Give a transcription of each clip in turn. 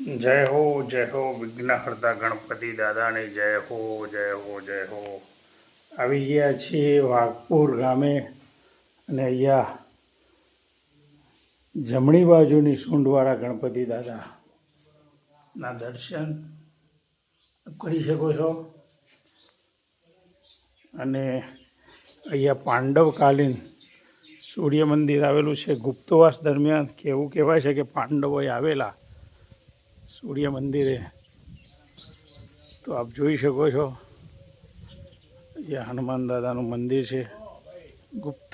જય હો વિઘ્નહર્તા ગણપતિ દાદાની જય હો જય હો જય હો. આવી ગયા છીએ વાઘપુર ગામે અને અહીંયા જમણી બાજુની સૂંઢવાળા ગણપતિ દાદાના દર્શન કરી શકો છો. અને અહીંયા પાંડવકાલીન સૂર્ય મંદિર આવેલું છે. ગુપ્તવાસ દરમિયાન એવું કહેવાય છે કે પાંડવોએ આવેલા સૂર્ય મંદિરે. તો આપ જોઈ શકો છો અહીંયા હનુમાન દાદાનું મંદિર છે. ગુપ્ત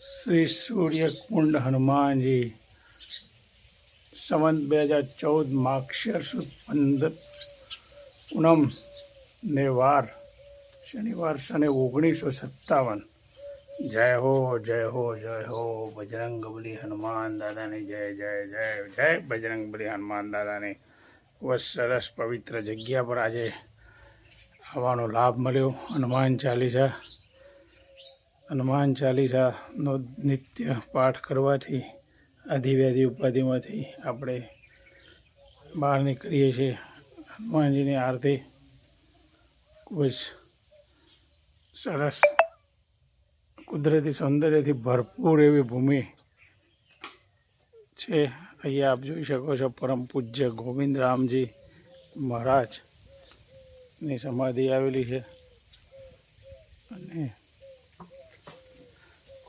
શ્રી સૂર્યકુંડ હનુમાનજી સંવત 2014 માક્ષર સુદ 15 પૂનમ ને વાર શનિવાર સને 1957. જય હો જય હો જય હો બજરંગબલી હનુમાન દાદાની જય જય જય જય બજરંગબલી હનુમાન દાદાની. ખૂબ જ સરસ પવિત્ર જગ્યા પર આજે આવવાનો લાભ મળ્યો. હનુમાન ચાલીસાનો નિત્ય પાઠ કરવાથી અધિવ્યાધિ ઉપાધિમાંથી આપણે બહાર નીકળીએ છીએ. હનુમાનજીની આરતી ખૂબ જ સરસ કુદરતી સૌંદર્યથી ભરપૂર એવી ભૂમિ છે. અહીંયા આપ જોઈ શકો છો પરમ પૂજ્ય ગોવિંદરામજી મહારાજની સમાધિ આવેલી છે. અને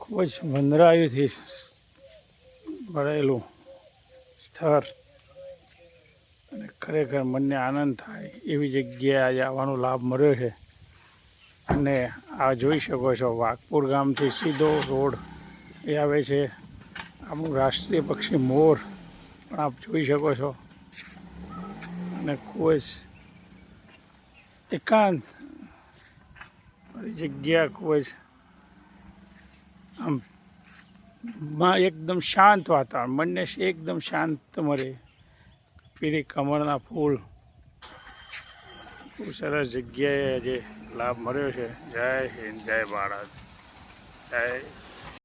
ખૂબ જ વંદરાયુથી ભરેલું સ્થળ અને ખરેખર મનને આનંદ થાય એવી જગ્યાએ આજે આવવાનો લાભ મળ્યો છે. અને આ જોઈ શકો છો વાઘપુર ગામથી સીધો રોડ એ આવે છે. આપણું રાષ્ટ્રીય પક્ષી મોર પણ આપ જોઈ શકો છો. અને ખૂબ જ એકાંત જગ્યા, ખૂબ જ આમ એકદમ શાંત વાતાવરણ, મનને એકદમ શાંત મળે. પીળી કમળના ફૂલ, ખૂબ સરસ જગ્યાએ આજે લાભ મળ્યો છે. જય હિન્દ, જય ભારત, જય